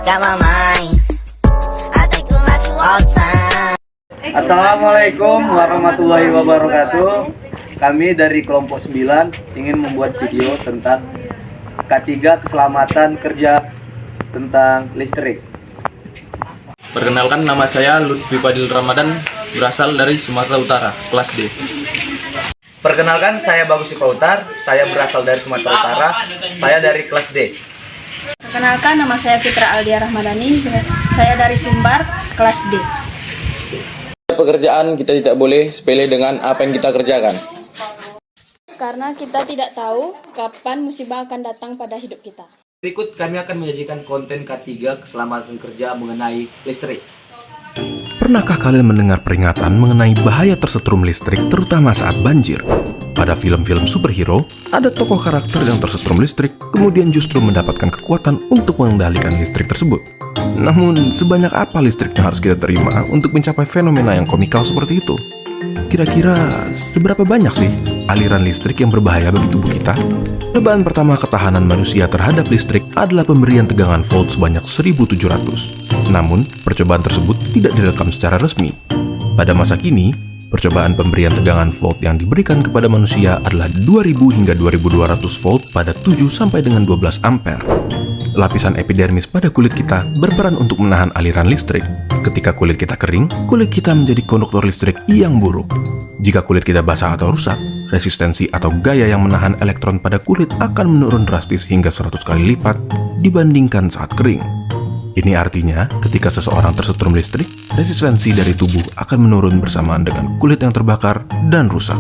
got my mind. I think about you all the time. Assalamualaikum warahmatullahi wabarakatuh. Kami dari kelompok 9 ingin membuat video tentang K3 keselamatan kerja tentang listrik. Perkenalkan, nama saya Lutfi Fadil Ramadan, berasal dari Sumatera Utara, kelas D. Perkenalkan, saya Bagus Sipautar, saya berasal dari Sumatera Utara, saya dari kelas D. Perkenalkan, nama saya Fitra Aldia Rahmadani, saya dari Sumbar, kelas D. Pekerjaan kita tidak boleh sepele dengan apa yang kita kerjakan. Karena kita tidak tahu kapan musibah akan datang pada hidup kita. Berikut kami akan menyajikan konten K3 keselamatan kerja mengenai listrik. Pernahkah kalian mendengar peringatan mengenai bahaya tersetrum listrik, terutama saat banjir? Pada film-film superhero, ada tokoh karakter yang tersetrum listrik, kemudian justru mendapatkan kekuatan untuk mengendalikan listrik tersebut. Namun, sebanyak apa listrik yang harus kita terima untuk mencapai fenomena yang komikal seperti itu? Kira-kira seberapa banyak sih aliran listrik yang berbahaya bagi tubuh kita? Percobaan pertama ketahanan manusia terhadap listrik adalah pemberian tegangan volt sebanyak 1700. Namun, percobaan tersebut tidak direkam secara resmi. Pada masa kini, percobaan pemberian tegangan volt yang diberikan kepada manusia adalah 2000 hingga 2200 volt pada 7 sampai dengan 12 ampere. Lapisan epidermis pada kulit kita berperan untuk menahan aliran listrik. Ketika kulit kita kering, kulit kita menjadi konduktor listrik yang buruk. Jika kulit kita basah atau rusak, resistensi atau gaya yang menahan elektron pada kulit akan menurun drastis hingga 100 kali lipat dibandingkan saat kering. Ini artinya, ketika seseorang tersetrum listrik, resistensi dari tubuh akan menurun bersamaan dengan kulit yang terbakar dan rusak.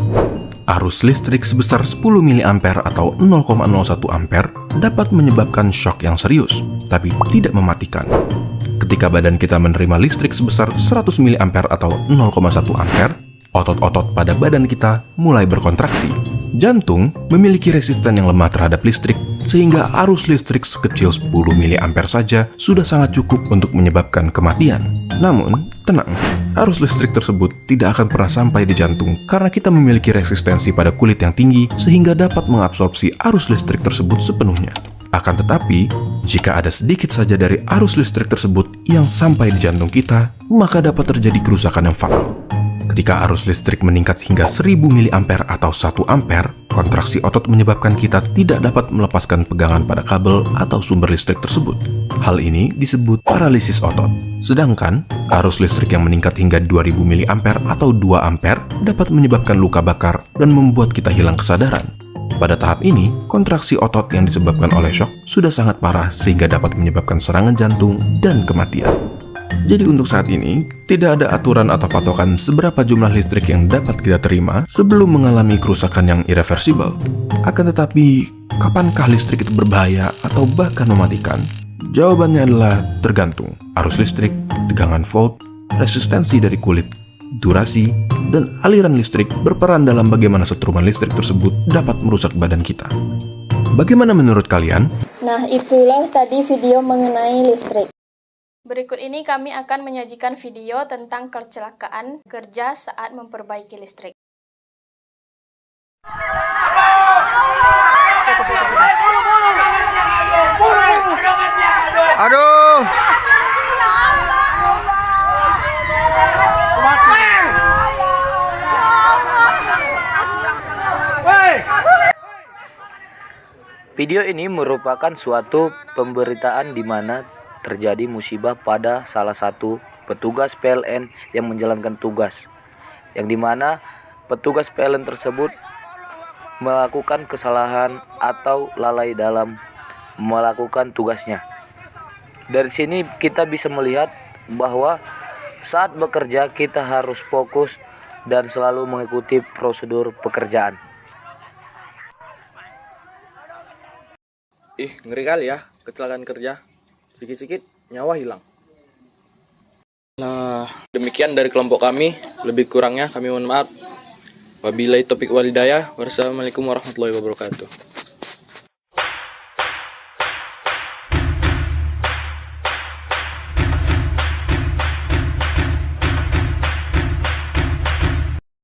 Arus listrik sebesar 10 mA atau 0,01 ampere dapat menyebabkan shock yang serius, tapi tidak mematikan. Ketika badan kita menerima listrik sebesar 100 mA atau 0,1 ampere, otot-otot pada badan kita mulai berkontraksi. Jantung memiliki resisten yang lemah terhadap listrik, sehingga arus listrik sekecil 10 mA saja sudah sangat cukup untuk menyebabkan kematian. Namun, tenang, arus listrik tersebut tidak akan pernah sampai di jantung karena kita memiliki resistensi pada kulit yang tinggi sehingga dapat mengabsorpsi arus listrik tersebut sepenuhnya. Akan tetapi, jika ada sedikit saja dari arus listrik tersebut yang sampai di jantung kita, maka dapat terjadi kerusakan yang fatal. Ketika arus listrik meningkat hingga 1000 mA atau 1 ampere, kontraksi otot menyebabkan kita tidak dapat melepaskan pegangan pada kabel atau sumber listrik tersebut. Hal ini disebut paralisis otot. Sedangkan, arus listrik yang meningkat hingga 2000 mA atau 2 ampere dapat menyebabkan luka bakar dan membuat kita hilang kesadaran. Pada tahap ini, kontraksi otot yang disebabkan oleh shock sudah sangat parah sehingga dapat menyebabkan serangan jantung dan kematian. Jadi untuk saat ini, tidak ada aturan atau patokan seberapa jumlah listrik yang dapat kita terima sebelum mengalami kerusakan yang irreversibel. Akan tetapi, kapankah listrik itu berbahaya atau bahkan mematikan? Jawabannya adalah tergantung. Arus listrik, tegangan volt, resistensi dari kulit, durasi, dan aliran listrik berperan dalam bagaimana setruman listrik tersebut dapat merusak badan kita. Bagaimana menurut kalian? Nah, itulah tadi video mengenai listrik. Berikut ini kami akan menyajikan video tentang kecelakaan kerja saat memperbaiki listrik. Aduh! Video ini merupakan suatu pemberitaan di mana terjadi musibah pada salah satu petugas PLN yang menjalankan tugas, yang dimana petugas PLN tersebut melakukan kesalahan atau lalai dalam melakukan tugasnya. Dari sini kita bisa melihat bahwa saat bekerja kita harus fokus dan selalu mengikuti prosedur pekerjaan. Ngeri kali ya kecelakaan kerja. Sikit-sikit nyawa hilang. Nah, demikian dari kelompok kami. Lebih kurangnya kami mohon maaf. Wabillahi taufiq wal hidayah. Wassalamualaikum warahmatullahi wabarakatuh.